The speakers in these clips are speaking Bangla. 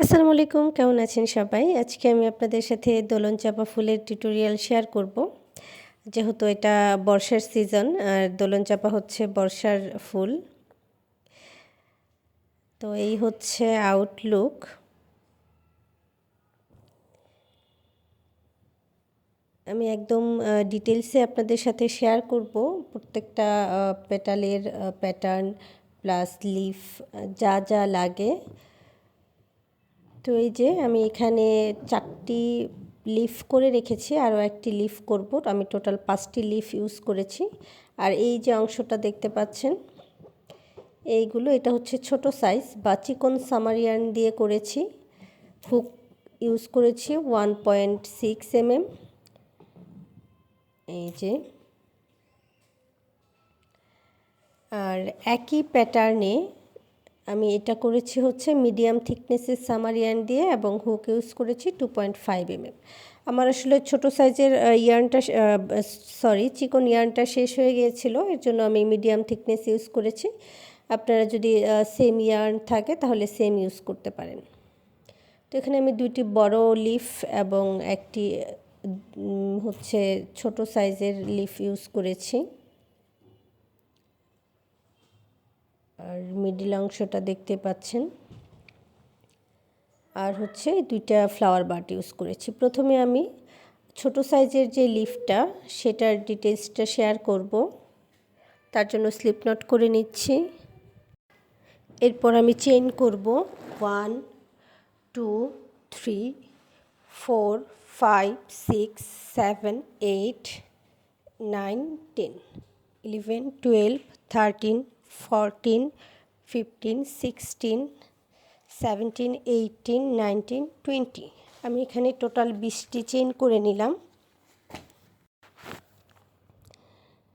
আসসালামু আলাইকুম, কেমন আছেন সবাই? আজকে আমি আপনাদের সাথে দোলন চাঁপা ফুলের টিউটোরিয়াল শেয়ার করব। যেহেতু এটা বর্ষার সিজন আর দোলন চাঁপা হচ্ছে বর্ষার ফুল। তো এই হচ্ছে আউটলুক। আমি একদম ডিটেলসে আপনাদের সাথে শেয়ার করব প্রত্যেকটা পেটালের প্যাটার্ন প্লাস লিফ যা যা লাগে। তো এই যে আমি এখানে 4টি লিফ করে রেখেছি, আরও একটি লিফ করব। আমি টোটাল 5টি লিফ ইউজ করেছি। আর এই যে অংশটা দেখতে পাচ্ছেন এইগুলো, এটা হচ্ছে ছোট সাইজ বা চিকন সামার ইয়ার্ন দিয়ে করেছি। হুক ইউজ করেছি 1.6 mm। এই যে আর একই প্যাটার্নে আমি এটা করেছি হচ্ছে মিডিয়াম থিকনেসের সামার ইয়ার্ন দিয়ে এবং হুক ইউজ করেছি 2.5 mm। আমার আসলে ছোট সাইজের চিকন ইয়ার্নটা শেষ হয়ে গিয়েছিল, এর জন্য আমি মিডিয়াম থিকনেস ইউজ করেছি। আপনারা যদি সেম ইয়ার্ন থাকে তাহলে সেম ইউজ করতে পারেন। তো এখানে আমি 2টি বড় লিফ এবং একটি হচ্ছে ছোট সাইজের লিফ ইউজ করেছি। আর মিডিল অংশটা দেখতে পাচ্ছেন। আর হচ্ছে 2টা ফ্লাওয়ার বাট ইউজ করেছি। প্রথমে আমি ছোট সাইজের যে লিফটা সেটার ডিটেলসটা শেয়ার করব, তার জন্য স্লিপ নট করে নিচ্ছি। এরপর আমি চেইন করব 1 2 3 4 5 6 7 8 9 10 11 12 13 14 15 16 17 18 19 20। আমি এখানে টোটাল 20টি চেইন করে নিলাম।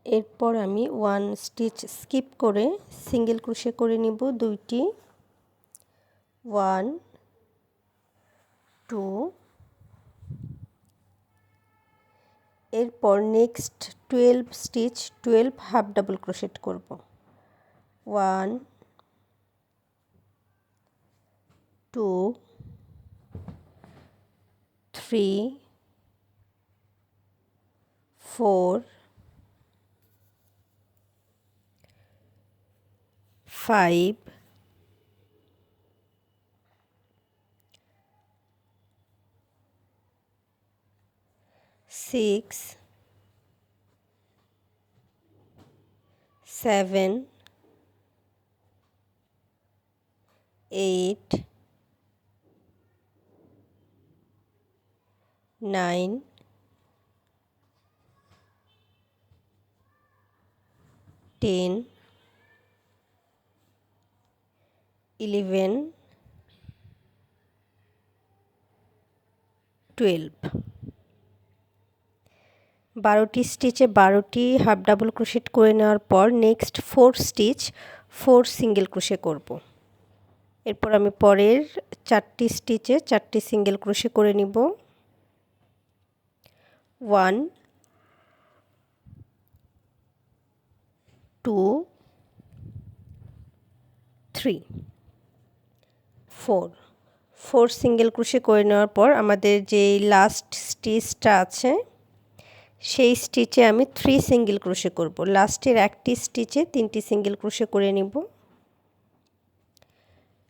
এরপর আমি 1 স্টিচ স্কিপ করে সিঙ্গেল ক্রোশে করে নিব 2টি। 1 2। এরপর next 12 stitch 12 half double crochet করব। 1 2 3 4 5 6 7 8 9 10 11 12। 12টি স্টিচে 12টি হাফ ডাবল ক্রোশেট করে নেওয়ার পর নেক্সট 4 স্টিচ 4 সিঙ্গেল ক্রোশে করব। এরপর আমি পরের 4টি স্টিচে 4টি সিঙ্গেল ক্রোশে করে নিব। 1 2 3 4 4 সিঙ্গেল ক্রোশে করে নেওয়ার পর আমাদের যে লাস্ট স্টিচটা আছে সেই স্টিচে আমি 3 সিঙ্গেল ক্রোশে করব। লাস্টের একটি স্টিচে 3টি সিঙ্গেল ক্রোশে করে নিব।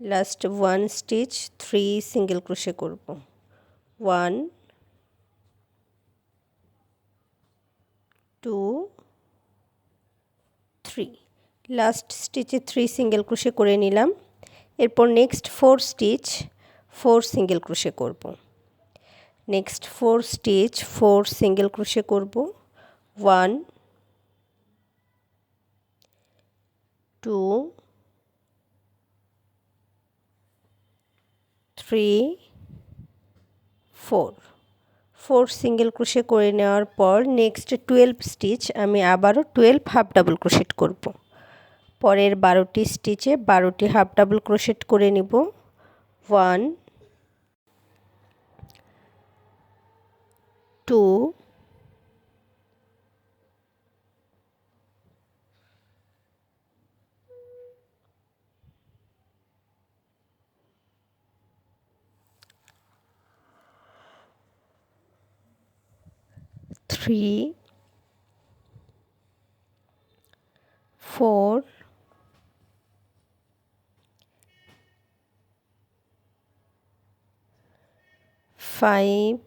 লাস্ট 1 স্টিচ 3 সিঙ্গেল ক্রোশে করব। 1 2 3। লাস্ট স্টিচে 3 সিঙ্গেল ক্রোশে করে নিলাম। এরপর নেক্সট 4 স্টিচ 4 সিঙ্গেল ক্রোশে করব। নেক্সট 4 স্টিচ 4 সিঙ্গেল ক্রোশে করব। 1 2 3 4 4 সিঙ্গেল ক্রোশে করে নেওয়ার পর নেক্সট 12 স্টিচ আমি আবারও 12 হাফ ডাবল ক্রোশেট করব। পরের 12টি স্টিচে 12টি হাফ ডাবল ক্রোশেট করে নিব। 1 2 3 3 4 5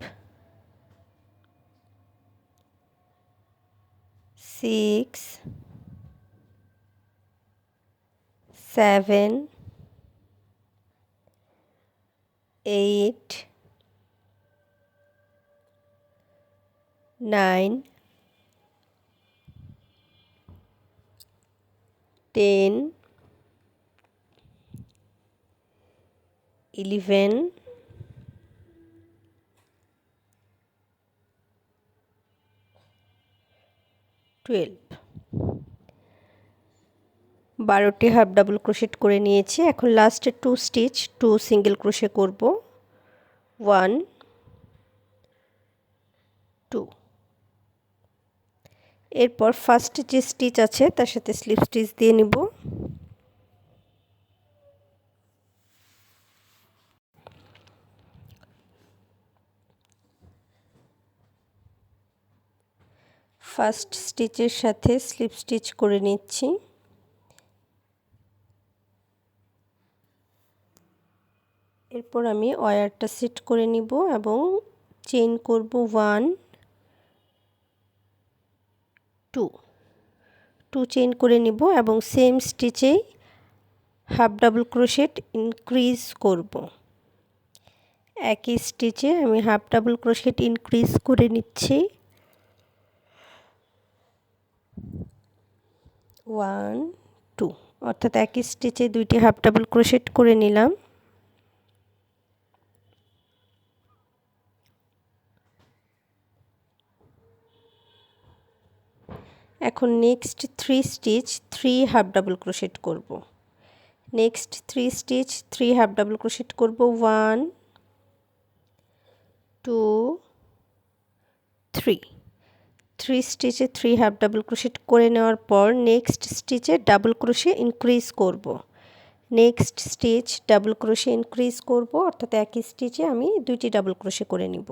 6 7 8 9 10 11 12 12টি হাফ ডাবল ক্রোশেট করে নিয়েছি। এখন লাস্টে 2 স্টিচ 2 সিঙ্গেল ক্রোশে করব। 1 2 এরপর ফার্স্ট যে স্টিচ আছে তার সাথে স্লিপ স্টিচ দিয়ে নিব। ফার্স্ট স্টিচের সাথে স্লিপ স্টিচ করে নিচ্ছি। এরপর আমি ওয়্যারটা সেট করে নিব এবং চেইন করব 1 2 চেইন করে নিব এবং সেম স্টিচেই হাফ ডাবল ক্রোশেট ইনক্রিজ করব। একই স্টিচে আমি হাফ ডাবল ক্রোশেট ইনক্রিজ করে নিচ্ছি। 1 2 অর্থাৎ একই স্টিচে দুইটি হাফ ডাবল ক্রোশেট করে নিলাম। এখন next 3 stitch 3 half double crochet করব। Next 3 stitch 3 half double crochet করব। 1 2 3 3 স্টিচে 3 হাফ ডাবল ক্রোশেট করে নেওয়ার পর নেক্সট স্টিচে ডাবল ক্রোশে ইনক্রিজ করব। Next stitch double crochet increase করব, অর্থাৎ একই স্টিচে আমি দুইটি ডাবল ক্রোশে করে নিব।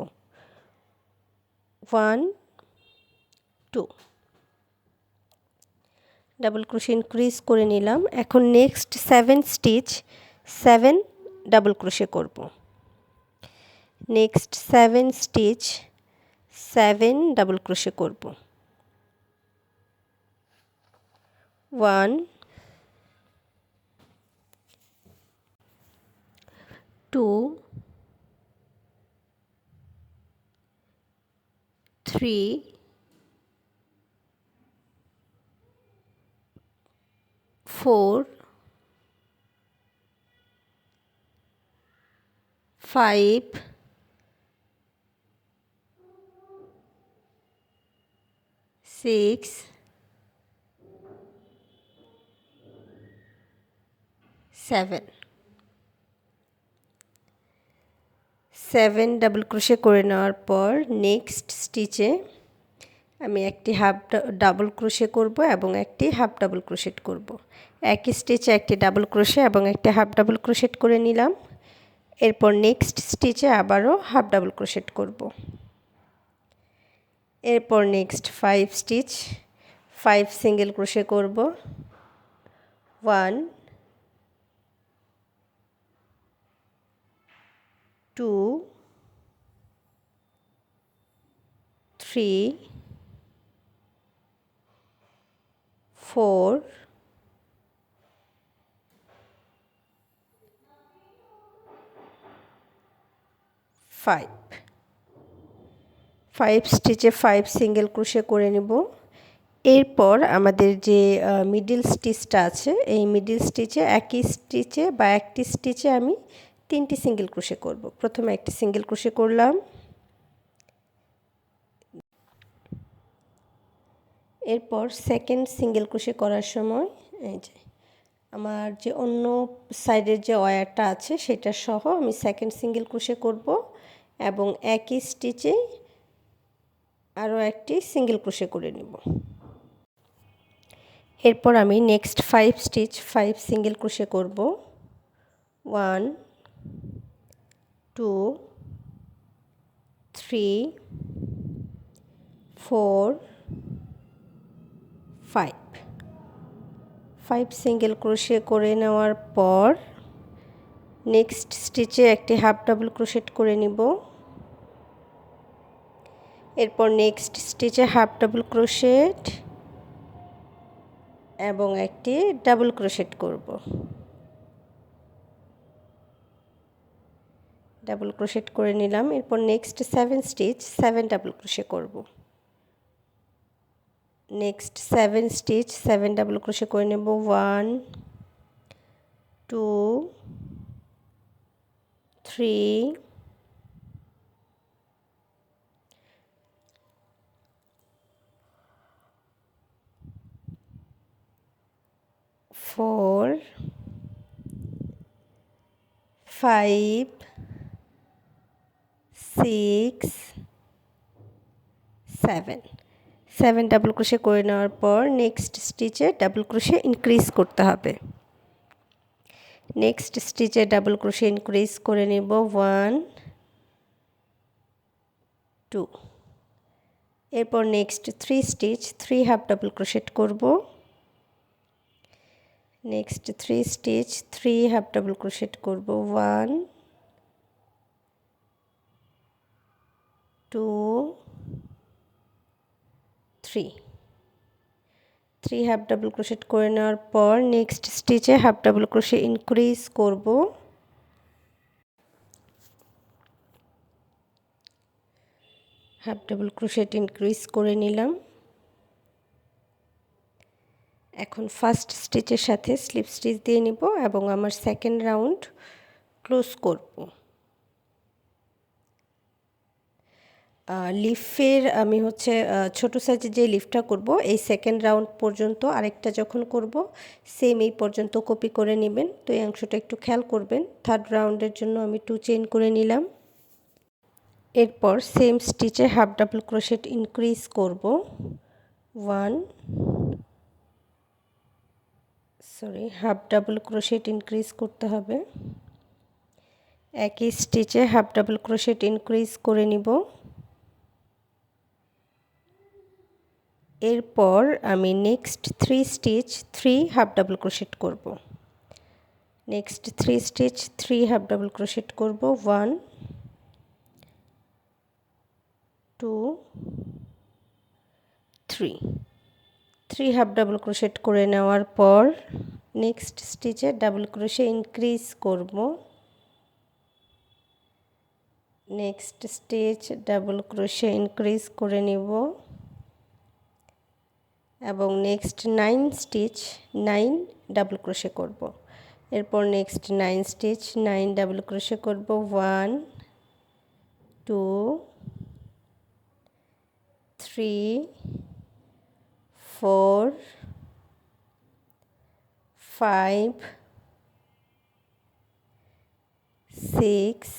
1 2 ডাবল ক্রোশে ইনক্রিজ করে নিলাম। এখন নেক্সট 7 স্টিচ 7 ডাবল ক্রোশে করব। নেক্সট 7 স্টিচ 7 ডাবল ক্রোশে করব। 1 2 3 4 5 6 7 ডাবল ক্রোশে করে নেওয়ার পর নেক্সট স্টিচে আমি একটি হাফ ডাবল ক্রোশে করব এবং একটি হাফ ডাবল ক্রোশেট করব। একই স্টিচে একটি ডাবল ক্রোশে এবং একটি হাফ ডাবল ক্রোশেট করে নিলাম। এরপর নেক্সট স্টিচে আবারও হাফ ডাবল ক্রোশেট করব। এরপর নেক্সট 5 স্টিচ 5 সিঙ্গেল ক্রোশে করব। 1 2 3 4 5 স্টিচে 5 সিঙ্গেল ক্রোশে করে নেব। এরপর আমাদের যে মিডল স্টিচটা আছে এই মিডল স্টিচে একই স্টিচে বা একটি স্টিচে আমি 3টি সিঙ্গেল ক্রোশে করব। প্রথমে একটি সিঙ্গেল ক্রোশে করলাম। এরপর সেকেন্ড সিঙ্গেল ক্রোশে করার সময় এই যে আমার যে অন্য সাইডের যে ওয়্যারটা আছে সেটা সহ আমি সেকেন্ড সিঙ্গেল ক্রোশে করব এবং একই স্টিচে আরও একটি সিঙ্গেল ক্রোশে করে নেব। এরপর আমি নেক্সট 5 স্টিচ 5 সিঙ্গেল ক্রোশে করব। 1 2 3 4 5 সিঙ্গেল ক্রোশে করে নেওয়ার পর নেক্সট স্টিচে একটি হাফ ডাবল ক্রোশেট করে নিব। এরপর নেক্সট স্টিচে হাফ ডাবল ক্রোশেট এবং একটি ডাবল ক্রোশেট করব। ডাবল ক্রোশেট করে নিলাম। এরপর নেক্সট 7 স্টিচ 7 ডাবল ক্রোশে করব। নেক্সট 7 স্টিচ 7 ডাবল ক্রোশে করে নেব। 1 2 3 4 5 6 7 ডাবল ক্রোশে করে নেওয়ার পর নেক্সট স্টিচে ডাবল ক্রোশে ইনক্রিজ করতে হবে। নেক্সট স্টিচে ডাবল ক্রোশে ইনক্রিজ করে নেব 1 2। এরপর next 3 stitch 3 half double crochet করব। Next 3 stitch 3 half double crochet করব। 1 2 3 হাফ ডাবল ক্রোশেট করে নেওয়ার পর নেক্সট স্টিচে হাফ ডাবল ক্রোশে ইনক্রিজ করব। হাফ ডাবল ক্রোশেট ইনক্রিজ করে নিলাম। এখন ফার্স্ট স্টিচের সাথে স্লিপ স্টিচ দিয়ে নিব এবং আমার সেকেন্ড রাউন্ড ক্লোজ করব। লিফের আমি ছোট সাইজের যে লিফটা করব এই সেকেন্ড রাউন্ড পর্যন্ত, আরেকটা যখন করব সেম এই পর্যন্ত কপি করে নেবেন। তো এই অংশটা একটু খেয়াল করবেন। থার্ড রাউন্ডের জন্য আমি 2 চেইন করে নিলাম। এরপর সেম স্টিচে হাফ ডাবল ক্রোশেট ইনক্রিজ করব। হাফ ডাবল ক্রোশেট ইনক্রিজ করতে হবে। একই স্টিচে হাফ ডাবল ক্রোশেট ইনক্রিজ করে নিব। এরপর আমি next 3 stitch 3 half double crochet করব। Next 3 stitch 3 half double crochet করব। 1 2 3 হাফ ডাবল ক্রোশেট করে নেওয়ার পর নেক্সট স্টিচে ডাবল ক্রোশে ইনক্রিজ করব। Next stitch double crochet increase করে নিব এবং নেক্সট 9 স্টিচ 9 ডাবল ক্রোশে করব। এরপর নেক্সট 9 স্টিচ 9 ডাবল ক্রোশে করব। 1 2 3 4 5 6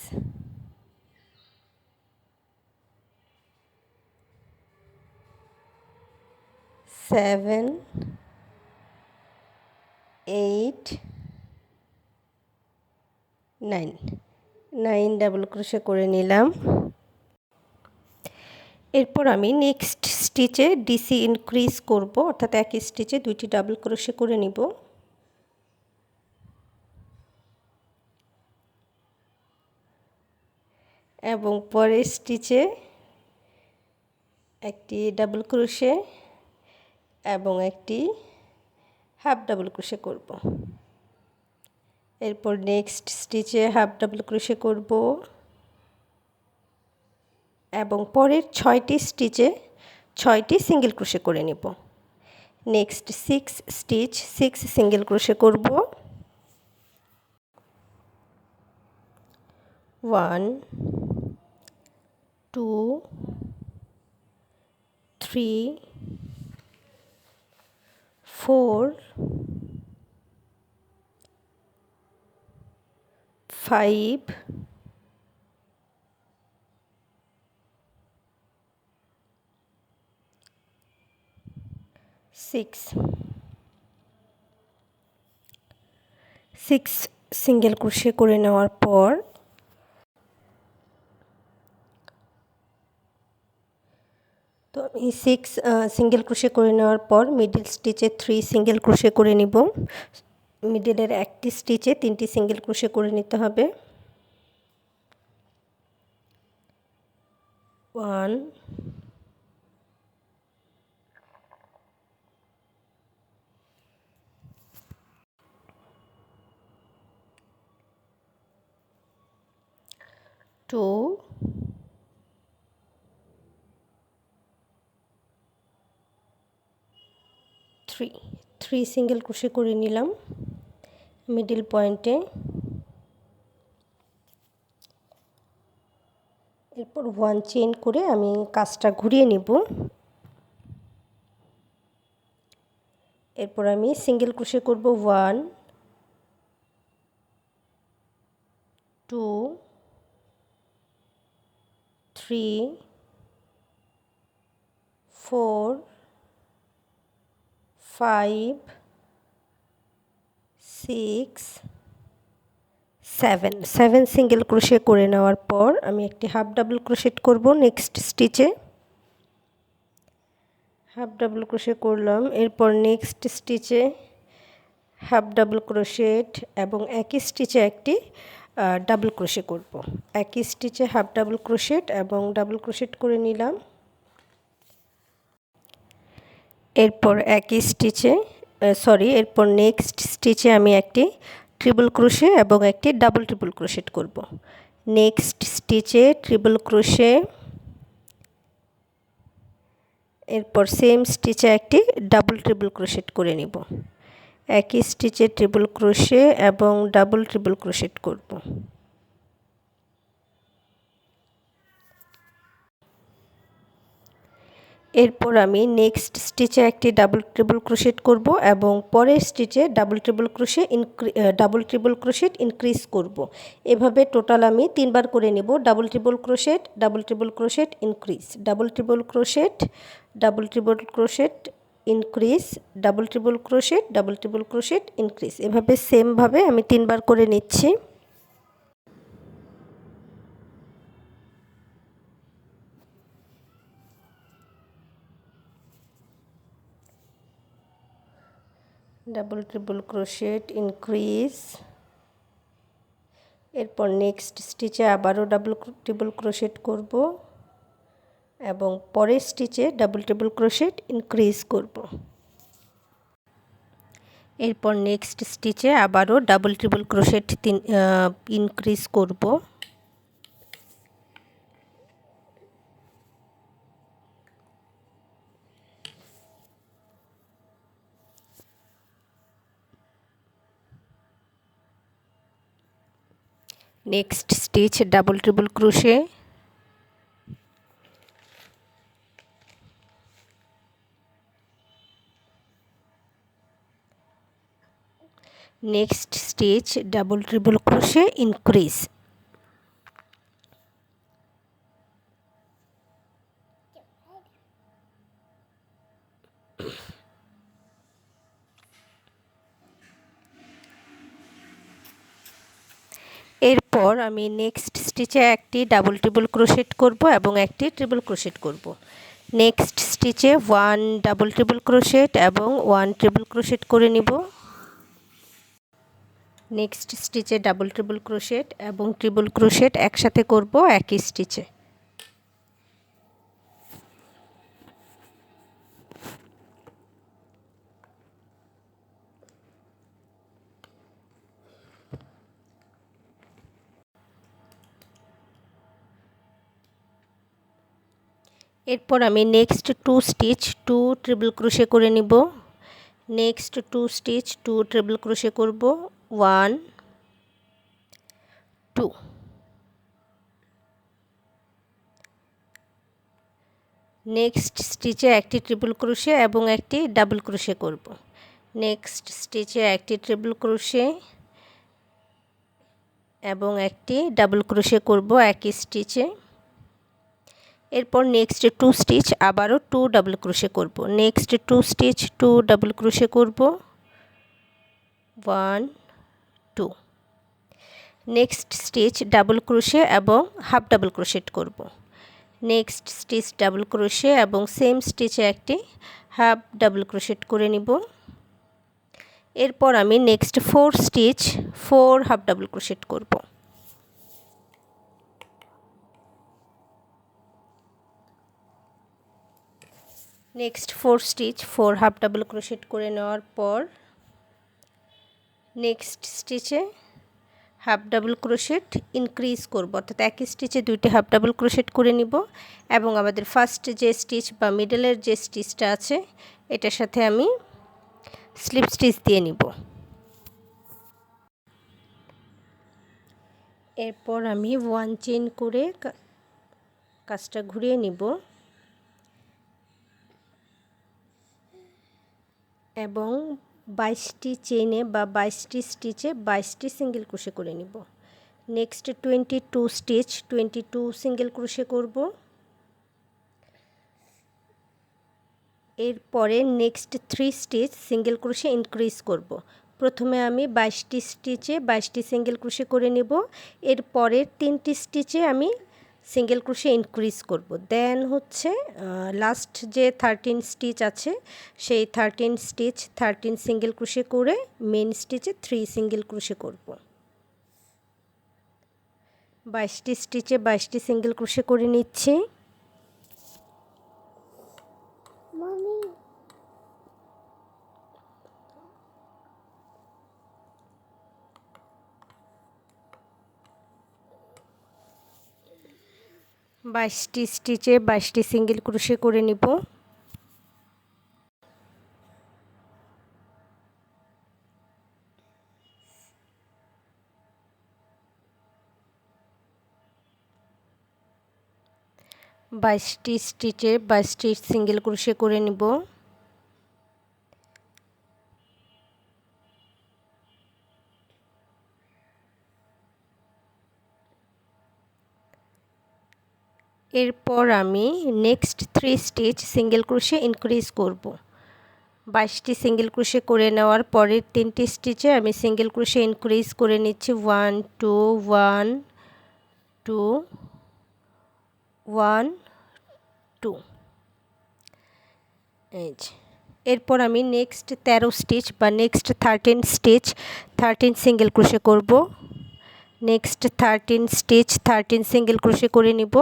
7 8 9 ডাবল ক্রোশে করে নিলাম। এরপর আমি নেক্সট স্টিচে ডিসি ইনক্রিজ করব, অর্থাৎ একই স্টিচে 2টি ডাবল ক্রোশে করে নিব। এবং পরের স্টিচে একটি ডাবল ক্রোশে এবং একটি হাফ ডাবল ক্রোশে করব। এরপর নেক্সট স্টিচে হাফ ডাবল ক্রোশে করব এবং পরের 6টি স্টিচে 6টি সিঙ্গেল ক্রোশে করে নেব। নেক্সট 6 স্টিচ 6 সিঙ্গেল ক্রোশে করব। 1 2 3 4 5 6 সিঙ্গেল ক্রোশে করে নেওয়ার পর তো আমি 6 সিঙ্গেল ক্রোশে করে নেওয়ার পর মিডল স্টিচে 3 সিঙ্গেল ক্রোশে করে নিব। মিডলের একটি স্টিচে 3টি সিঙ্গেল ক্রোশে করে নিতে হবে। 1 2 3 সিঙ্গেল ক্রোশে করে নিলাম মিডল পয়েন্টে। এরপর 1 চেইন করে আমি কাজটা ঘুরিয়ে নেব। এরপর আমি সিঙ্গেল ক্রোশে করব 1 2 3 4 5 6 7 সিঙ্গেল ক্রোশে করে নেওয়ার পর আমি একটি হাফ ডাবল ক্রোশেট করব নেক্সট স্টিচে। হাফ ডাবল ক্রোশে করলাম। এরপর নেক্সট স্টিচে হাফ ডাবল ক্রোশেট এবং একই স্টিচে একটি ডাবল ক্রোশে করব। একই স্টিচে হাফ ডাবল ক্রোশেট এবং ডাবল ক্রোশেট করে নিলাম। এরপর একই স্টিচে এরপর নেক্সট স্টিচে আমি একটি ট্রিপল ক্রোশে এবং একটি ডাবল ট্রিপল ক্রোশেট করব। নেক্সট স্টিচে ট্রিপল ক্রোশে, এরপর সেম স্টিচে একটি ডাবল ট্রিপল ক্রোশেট করে নিব। একই স্টিচে ট্রিপল ক্রোশে এবং ডাবল ট্রিপল ক্রোশেট করব। এরপর আমি নেক্সট স্টিচে একটি ডাবল ট্রিপল ক্রোশেট করব এবং পরের স্টিচে ডাবল ট্রিপল ক্রোশেট ইনক্রিজ করব। এভাবে টোটাল আমি 3বার করে নেব। Double triple crochet increase, double triple crochet increase, double triple crochet increase. এভাবে সেমভাবে আমি 3বার করে নিচ্ছি। Double triple crochet increase. এরপর নেক্সট স্টিচে আবারও ডাবল ট্রিপল ক্রোশেট করব এবং পরের স্টিচে ডাবল ট্রিপল ক্রোশেট ইনক্রিজ করব। এরপর নেক্সট স্টিচে আবারও ডাবল ট্রিপল ক্রোশেট ইনক্রিজ করব। Next stitch double triple crochet, next stitch double triple crochet increase. এরপর আমি নেক্সট স্টিচে একটি ডাবল ট্রিপল ক্রোশেট করব এবং একটি ট্রিপল ক্রোশেট করব। নেক্সট স্টিচে 1 ডাবল ট্রিপল ক্রোশেট এবং 1 ট্রিপল ক্রোশেট করে নিব। নেক্সট স্টিচে ডাবল ট্রিপল ক্রোশেট এবং ট্রিপল ক্রোশেট একসাথে করব একই স্টিচে। এরপর আমি নেক্সট 2 স্টিচ 2 ট্রিপল ক্রোশে করে নিব। নেক্সট 2 স্টিচ 2 ট্রিপল ক্রোশে করব। 1 2 নেক্সট স্টিচে একটি ট্রিপল ক্রোশে এবং একটি ডাবল ক্রোশে করব। নেক্সট স্টিচে একটি ট্রিপল ক্রোশে এবং একটি ডাবল ক্রোশে করব একই স্টিচে। এরপর নেক্সট 2 স্টিচ আবারও 2 ডাবল ক্রোশে করব। নেক্সট 2 স্টিচ 2 ডাবল ক্রোশে করব। 1 2 নেক্সট স্টিচ ডাবল ক্রোশে এবং হাফ ডাবল ক্রোশেট করব। নেক্সট স্টিচ ডাবল ক্রোশে এবং সেম স্টিচে একটি হাফ ডাবল ক্রোশেট করে নিব। এরপর আমি next 4 stitch 4 half double crochet করব। Next 4 stitch 4 half double crochet করে নেওয়ার পর নেক্সট স্টিচে হাফ ডাবল ক্রোশেট ইনক্রিজ করব, অর্থাৎ একই স্টিচে দুইটি হাফ ডাবল ক্রোশেট করে নিব এবং আমাদের ফার্স্ট যে স্টিচ বা মিডলের যে স্টিচটা আছে এটার সাথে আমি স্লিপ স্টিচ দিয়ে নিব। এরপর আমি 1 চেইন করে কাজটা ঘুরিয়ে নিব এবং 22টি চেইনে বা 22টি স্টিচে 22টি সিঙ্গেল ক্রোশে করে নিব। নেক্সট 22 স্টিচ 22 সিঙ্গেল ক্রোশে করব। এরপরে next 3 stitch single crochet increase করব। প্রথমে আমি 22টি স্টিচে 22টি সিঙ্গেল ক্রোশে করে নেব, এরপরের 3টি স্টিচে আমি সিঙ্গেল ক্রোশে ইনক্রিজ করব। দেন হচ্ছে লাস্ট যে 13 স্টিচ আছে সেই 13 স্টিচ 13 সিঙ্গেল ক্রোশে করে মেন স্টিচে 3 সিঙ্গেল ক্রোশে করব। 22টি স্টিচে 22টি সিঙ্গেল ক্রোশে করে নিচ্ছি। বাইশটি স্টিচে 22টি সিঙ্গেল ক্রোশে করে নিব। বাইশটি স্টিচে 22টি সিঙ্গেল ক্রোশে করে নিব। এরপর আমি next 3 stitch single crochet increase করব। 22টি সিঙ্গেল ক্রোশে করে নেওয়ার পরের 3টি স্টিচে আমি সিঙ্গেল ক্রোশে ইনক্রিজ করে নিচ্ছি 1 2 1 2 1 2। এরপর আমি নেক্সট 13 স্টিচ বা নেক্সট 13 স্টিচ 13 সিঙ্গেল ক্রোশে করব। নেক্সট 13 স্টিচ 13 সিঙ্গেল ক্রোশে করে নিব।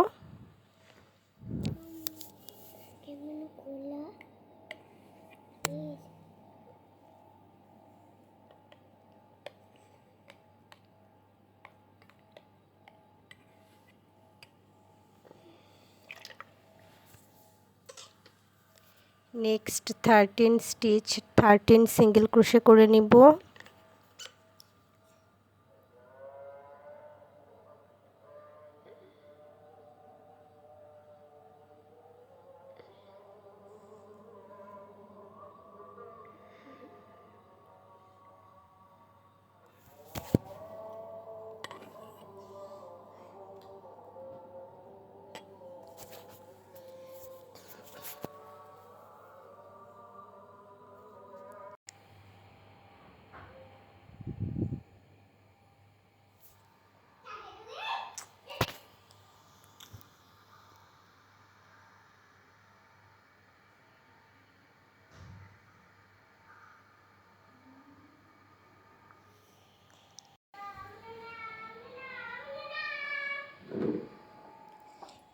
নেক্সট 13 স্টিচ 13 সিঙ্গেল ক্রোশে করে নিব।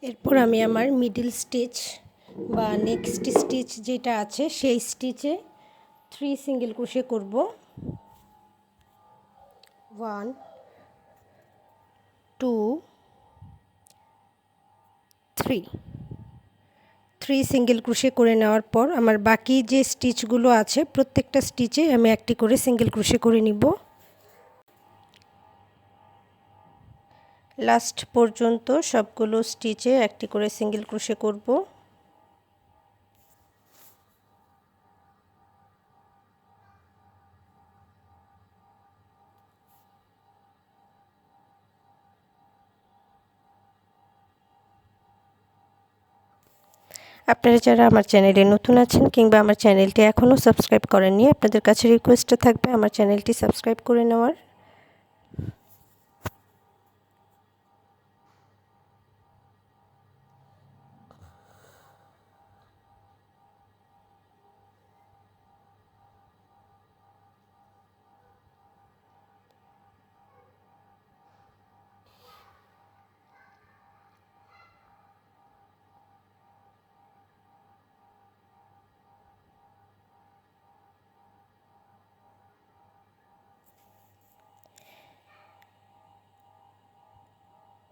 এরপর আমি আমার মিডল স্টিচ বা নেক্সট স্টিচ যেটা আছে সেই স্টিচে 3 সিঙ্গেল ক্রোশে করব। 1 2 3 সিঙ্গেল ক্রোশে করে নেওয়ার পর আমার বাকি যে স্টিচগুলো আছে প্রত্যেকটা স্টিচে আমি একটি করে সিঙ্গেল ক্রোশে করে নিব। লাস্ট পর্যন্ত সবগুলো স্টিচে একটি করে সিঙ্গেল ক্রোশে করব। আপনারা যারা আমার চ্যানেলে নতুন আছেন কিংবা আমার চ্যানেলটি এখনও সাবস্ক্রাইব করেননি, আপনাদের কাছে রিকোয়েস্ট থাকবে আমার চ্যানেলটি সাবস্ক্রাইব করে নেওয়ার।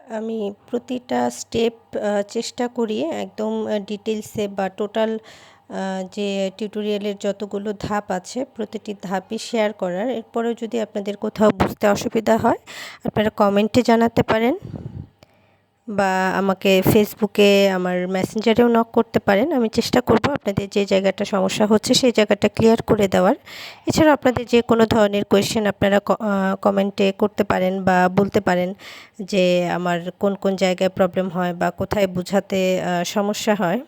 আমি প্রতিটা স্টেপ চেষ্টা করি একদম ডিটেলসে বা টোটাল যে টিউটোরিয়ালের যতগুলো ধাপ আছে প্রতিটি ধাপই শেয়ার করার। এরপরেও যদি আপনাদের কোথাও বুঝতে অসুবিধা হয় আপনারা কমেন্টে জানাতে পারেন বা আমাকে ফেসবুকে আমার মেসেঞ্জারেও নক করতে পারেন। আমি চেষ্টা করব আপনাদের যে জায়গাটা সমস্যা হচ্ছে সেই জায়গাটা ক্লিয়ার করে দেওয়ার। এছাড়াও আপনাদের যে কোনো ধরনের কোয়েশ্চেন আপনারা কমেন্টে করতে পারেন বা বলতে পারেন যে আমার কোন কোন জায়গায় প্রবলেম হয় বা কোথায় বোঝাতে সমস্যা হয়।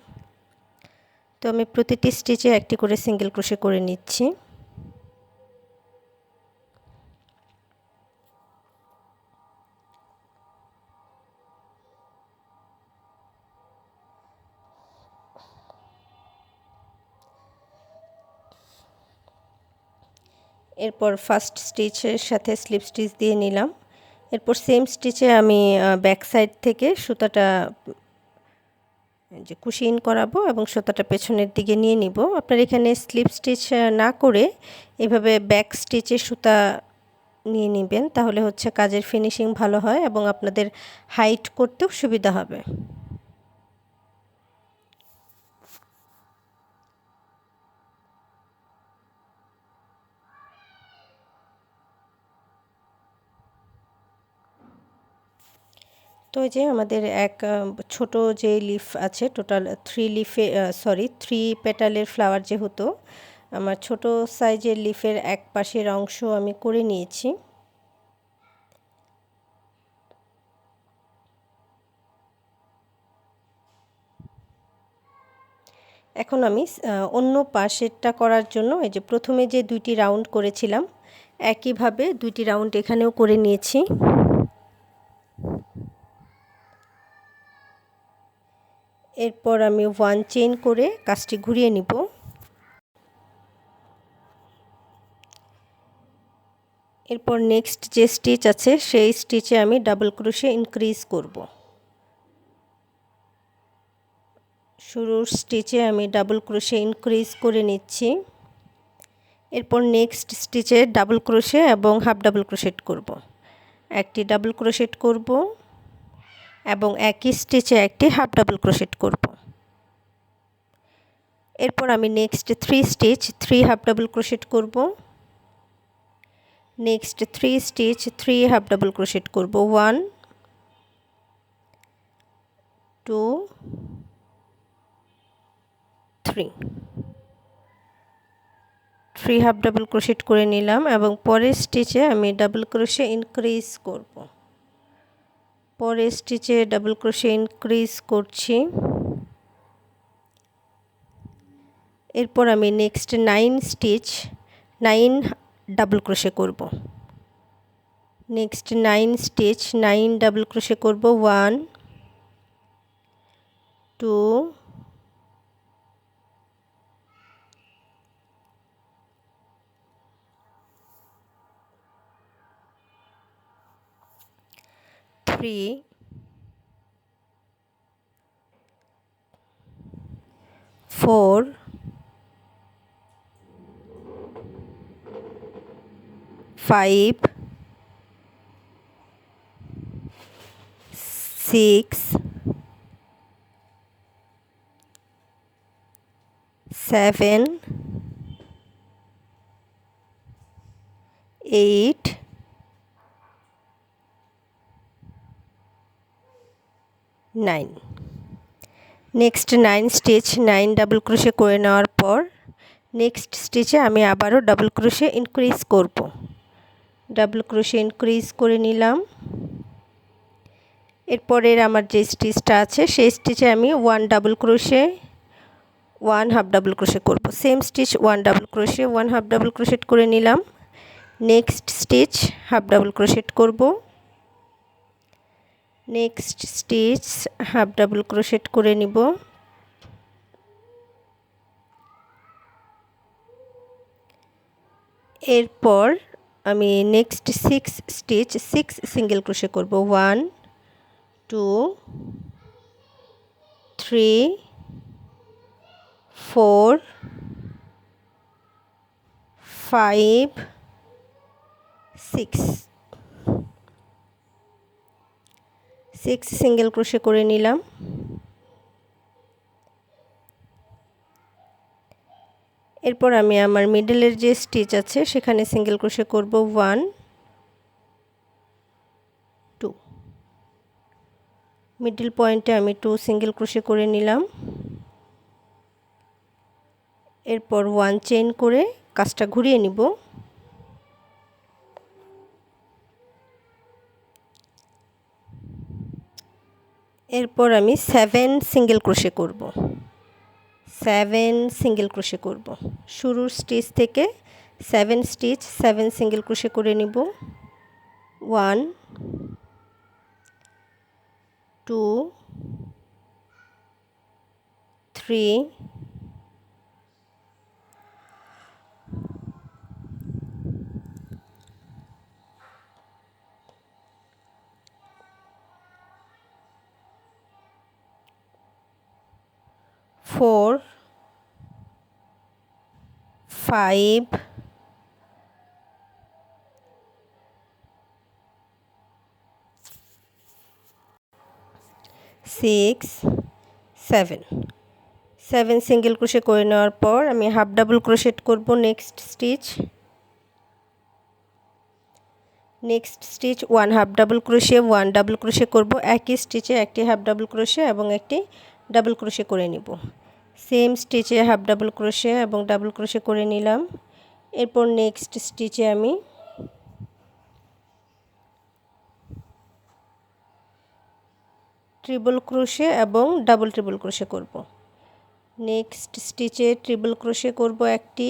তো আমি প্রতিটি স্টিচে একটি করে সিঙ্গেল ক্রোশে করে নিচ্ছি। এরপর ফার্স্ট স্টিচের সাথে স্লিপ স্টিচ দিয়ে নিলাম। এরপর সেম স্টিচে আমি ব্যাক সাইড থেকে সুতাটা যে কুশি ইন করাবো এবং সুতাটা পেছনের দিকে নিয়ে নিব। আপনার এখানে স্লিপ স্টিচ না করে এভাবে ব্যাক স্টিচে সুতা নিয়ে নেবেন, তাহলে হচ্ছে কাজের ফিনিশিং ভালো হয় এবং আপনাদের হাইট করতেও সুবিধা হবে। তো এই যে আমাদের এক ছোট যে লিফ আছে, টোটাল 3 পেটালের ফ্লাওয়ার যেহেতু আমার ছোট সাইজের লিফের এক পাশের অংশ আমি করে নিয়েছি। এখন আমি অন্য পাশেরটা করার জন্য এই যে প্রথমে যে 2টি রাউন্ড করেছিলাম একইভাবে 2টি রাউন্ড এখানেও করে নিয়েছি। এরপর আমি 1 চেইন করে কাজটি ঘুরিয়ে নিব। এরপর নেক্সট যে স্টিচ আছে সেই স্টিচে আমি ডাবল ক্রোশে ইনক্রিজ করব। শুরুর স্টিচে আমি ডাবল ক্রোশে ইনক্রিজ করে নিচ্ছি। এরপর নেক্সট স্টিচে ডাবল ক্রোশে এবং হাফ ডাবল ক্রোশেট করব। একটি ডাবল ক্রোশেট করব এবং একই স্টিচে একটি হাফ ডাবল ক্রোশেট করব। এরপর আমি next 3 stitch 3 half double crochet করব। Next 3 stitch 3 half double crochet করব। 1 2 3 হাফ ডাবল ক্রোশেট করে নিলাম এবং পরের স্টিচে আমি ডাবল ক্রোশে ইনক্রিজ করব। পরের স্টিচে ডাবল ক্রোশে ইনক্রিজ করছি। এরপর আমি নেক্সট 9 স্টিচ 9 ডাবল ক্রোশে করব। নেক্সট 9 স্টিচ 9 ডাবল ক্রোশে করব। 1 2 3 4 5 6 7 8 9 নেক্সট 9 স্টিচ 9 ডাবল ক্রোশে করে নেওয়ার পর নেক্সট স্টিচে আমি আবারও ডাবল ক্রোশে ইনক্রিজ করব। ডাবল ক্রোশে ইনক্রিজ করে নিলাম। এরপরের আমার যে স্টিচটা আছে সেই স্টিচে আমি 1 double crochet 1 half double crochet করব। Same stitch 1 double crochet 1 half double crochet করে নিলাম। Next stitch half double crochet করব। Next stitch half double crochet করে নিব। এরপর আমি নেক্সট 6 স্টিচ 6 সিঙ্গেল ক্রোশে করব। 1 2 3 4 5 6 6 সিঙ্গেল ক্রোশে করে নিলাম। এরপর আমি আমার মিডলের যে স্টিচ আছে সেখানে সিঙ্গেল ক্রোশে করব 1 2। মিডল পয়েন্টে আমি 2 সিঙ্গেল ক্রোশে করে নিলাম। এরপর 1 চেইন করে কাজটা ঘুরিয়ে নিব। এরপর আমি 7 সিঙ্গেল ক্রোশে করব। 7 সিঙ্গেল ক্রোশে করব। শুরুর স্টিচ থেকে 7 স্টিচ 7 সিঙ্গেল ক্রোশে করে নিব। 1 2 3 4 5 6 7 7 সিঙ্গেল ক্রোশে করে নেওয়ার পর আমি হাফ ডাবল ক্রোশেট করব next stitch. 1 half double crochet 1 double crochet করব। একই স্টিচে একটি হাফ ডাবল ক্রোশে এবং একটি ডাবল ক্রোশে করে নিব। সেম স্টিচে হাফ ডাবল ক্রোশে এবং ডাবল ক্রোশে করে নিলাম। এরপর নেক্সট স্টিচে আমি ট্রিপল ক্রোশে এবং ডাবল ট্রিপল ক্রোশে করব। নেক্সট স্টিচে ট্রিপল ক্রোশে করব একটি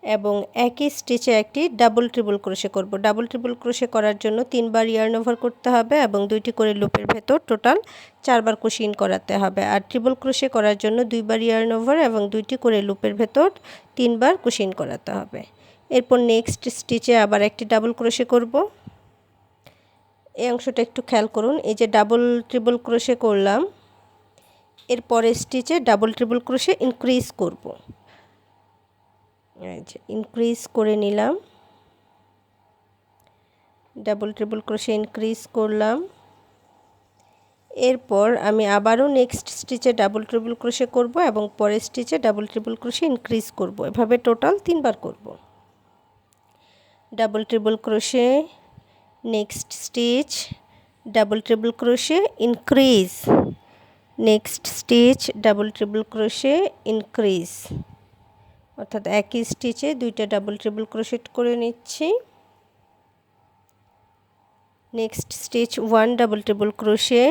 এবং একই স্টিচে একটি ডাবল ট্রিপল ক্রোশে করব। ডাবল ট্রিপল ক্রোশে করার জন্য 3 বার ইয়ার্ন ওভার করতে হবে এবং 2টি করে লুপের ভেতর টোটাল 4 বার কুশিন করাতে হবে। আর ট্রিপল ক্রোশে করার জন্য 2 বার ইয়ার্ন ওভার এবং 2টি করে লুপের ভেতর 3 বার কুশিন করাতে হবে। এরপর নেক্সট স্টিচে আবার একটি ডাবল ক্রোশে করব। এই অংশটা একটু খেয়াল করুন। এই যে ডাবল ট্রিপল ক্রোশে করলাম, এর পরের স্টিচে ডাবল ট্রিপল ক্রোশে ইনক্রিজ করব। এই যে ইনক্রিজ করে নিলাম, ডাবল ট্রিপল ক্রোশে ইনক্রিজ করলাম। এরপর আমি আবারও নেক্সট স্টিচে ডাবল ট্রিপল ক্রোশে করব এবং পরের স্টিচে ডাবল ট্রিপল ক্রোশে ইনক্রিজ করব। এভাবে টোটাল 3 বার করব। Double triple crochet, next stitch, double triple crochet increase, next stitch, double triple crochet increase, অর্থাৎ একই স্টিচে 2টা ডাবল ট্রিপল ক্রোশেট করে নিচ্ছি। Next stitch 1 double triple crochet,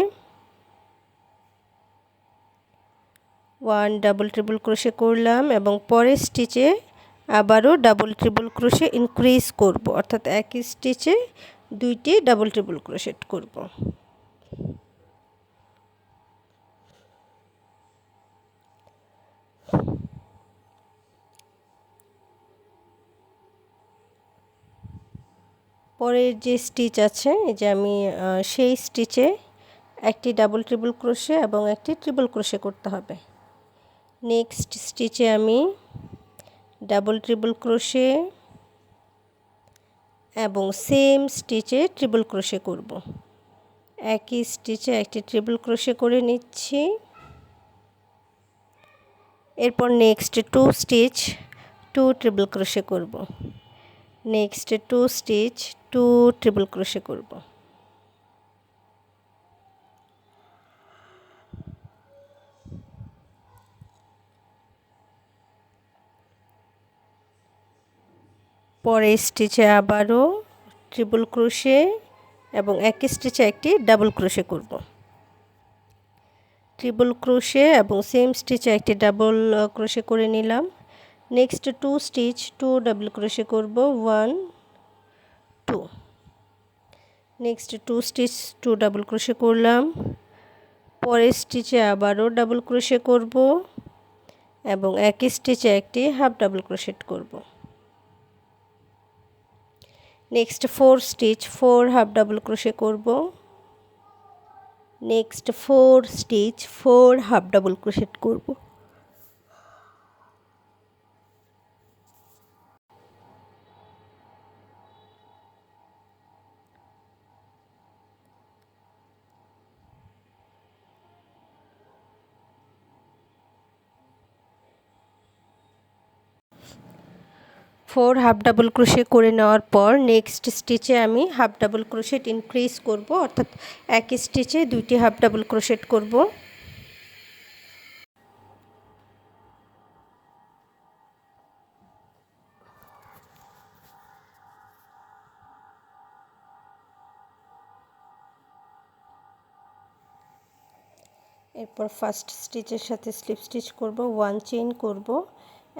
1 double triple crochet করলাম এবং পরের স্টিচে আবারও ডাবল ট্রিপল ক্রোশে ইনক্রিজ করব, অর্থাৎ একই স্টিচে 2টি ডাবল ট্রিপল ক্রোশেট করব। পরের যে স্টিচ আছে, এই যে আমি সেই স্টিচে একটি ডাবল ট্রিপল ক্রোশে এবং একটি ট্রিপল ক্রোশে করতে হবে। নেক্সট স্টিচে আমি ডাবল ট্রিপল ক্রোশে এবং সেম স্টিচে ট্রিপল ক্রোশে করব। একই স্টিচে একটি ট্রিপল ক্রোশে করে নিচ্ছি। এরপর নেক্সট 2 স্টিচ 2 ট্রিপল ক্রোশে করব। নেক্সট 2 স্টিচ 2 ট্রিপল ক্রোশে করব। পরের স্টিচে আবারও ট্রিপল ক্রোশে এবং একই স্টিচে একটি ডাবল ক্রোশে করব। ট্রিপল ক্রোশে এবং সেম স্টিচে একটি ডাবল ক্রোশে করে নিলাম। নেক্সট 2 স্টিচ 2 ডাবল ক্রোশে করব, 1 2। নেক্সট 2 স্টিচ 2 ডাবল ক্রোশে করলাম। পরের স্টিচে আবারও ডাবল ক্রোশে করব এবং একই স্টিচে একটি হাফ ডাবল ক্রোশেট করব। Next 4 stitch 4 half double crochet করব। Next 4 stitch 4 half double crochet করব। 4 হাফ ডাবল ক্রোশে করে নেওয়ার পর নেক্সট স্টিচে আমি হাফ ডাবল ক্রোশেট ইনক্রিজ করব, অর্থাৎ এক স্টিচে 2টি হাফ ডাবল ক্রোশেট করব। এরপর ফার্স্ট স্টিচের সাথে স্লিপ স্টিচ করব, 1 চেইন করব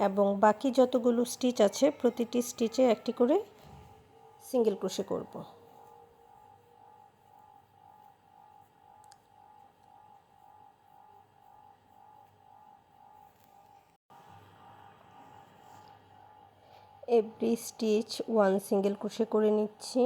এবং বাকি যতগুলো স্টিচ আছে প্রতিটি স্টিচে একটি করে সিঙ্গেল ক্রোশে করব। এভরি স্টিচ 1 সিঙ্গেল ক্রোশে করে নিচ্ছি।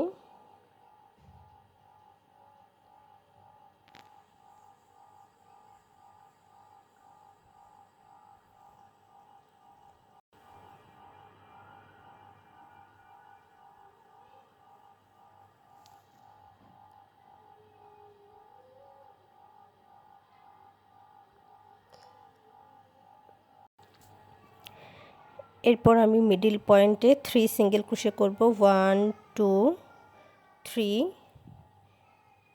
এরপর আমি মিডল পয়েন্টে 3 সিঙ্গেল ক্রোশে করব, 1 2 3।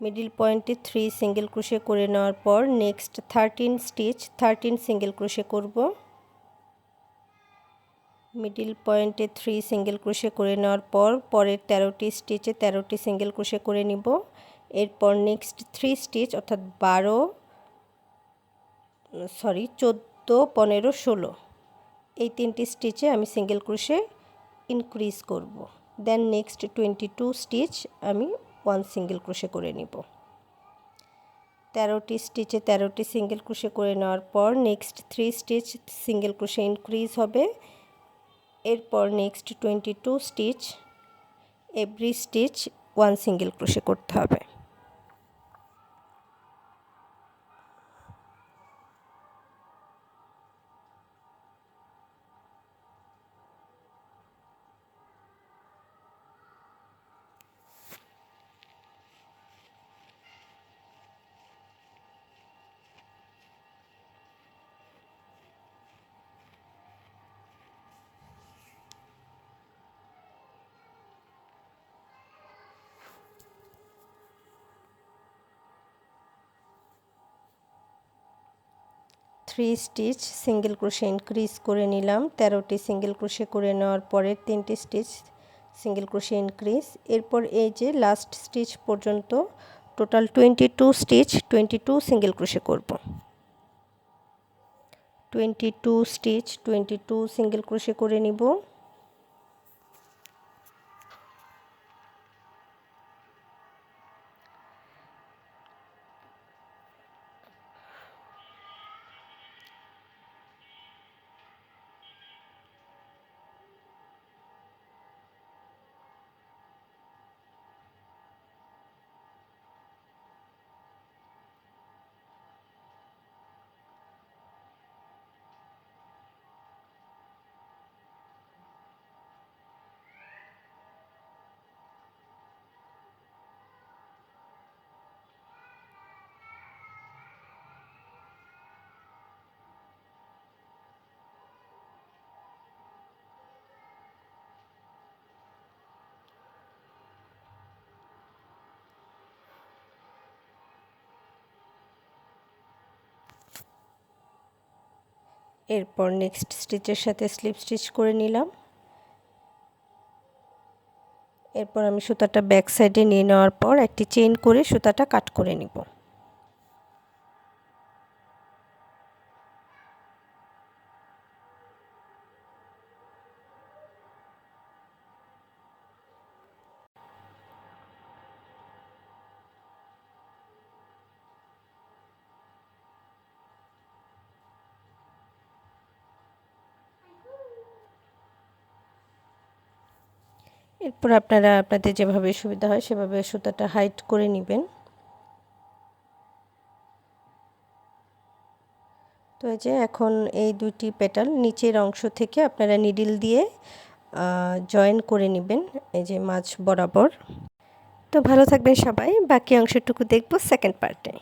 মিডল পয়েন্টে 3 সিঙ্গেল ক্রোশে করে নেওয়ার পর নেক্সট 13 স্টিচ 13 সিঙ্গেল ক্রোশে করব। মিডল পয়েন্টে 3 সিঙ্গেল ক্রোশে করে নেওয়ার পর পরের 13টি স্টিচে 13টি সিঙ্গেল ক্রোশে করে নিব। এরপর নেক্সট 3 স্টিচ অর্থাৎ 14 15 16 এই 3টি স্টিচে আমি সিঙ্গেল ক্রোশে ইনক্রিজ করব। দেন নেক্সট 22 স্টিচ আমি 1 সিঙ্গেল ক্রোশে করে নিব। 13টি স্টিচে 13টি সিঙ্গেল ক্রোশে করে নেওয়ার পর next 3 stitch single crochet increase হবে। এরপর next 22 stitch every stitch 1 single crochet করতে হবে। Three stitch single crochet increase করে নিলাম। 13টি সিঙ্গেল ক্রোশে করে নেওয়ার পরের 3টি স্টিচ সিঙ্গেল ক্রোশে ইনক্রিজ। এরপর এই যে লাস্ট স্টিচ পর্যন্ত টোটাল 22 স্টিচ 22 সিঙ্গেল ক্রোশে করব। 22 স্টিচ 22 সিঙ্গেল ক্রোশে করে নিব। এরপর নেক্সট স্টিচের সাথে স্লিপ স্টিচ করে নিলাম। এরপর আমি সুতাটা ব্যাক সাইডে নিয়ে নেওয়ার পর একটি চেইন করে সুতাটা কাট করে নিব। এরপর আপনারা আপনাদের যেভাবে সুবিধা হয় সেভাবে সুতাটা হাইট করে নেবেন। তো এই যে এখন এই দুটি পেটাল নিচের অংশ থেকে আপনারা নিডল দিয়ে জয়েন করে নেবেন এই যে মাঝ বরাবর। তো ভালো থাকবেন সবাই, বাকি অংশটুকু দেখব সেকেন্ড পার্টে।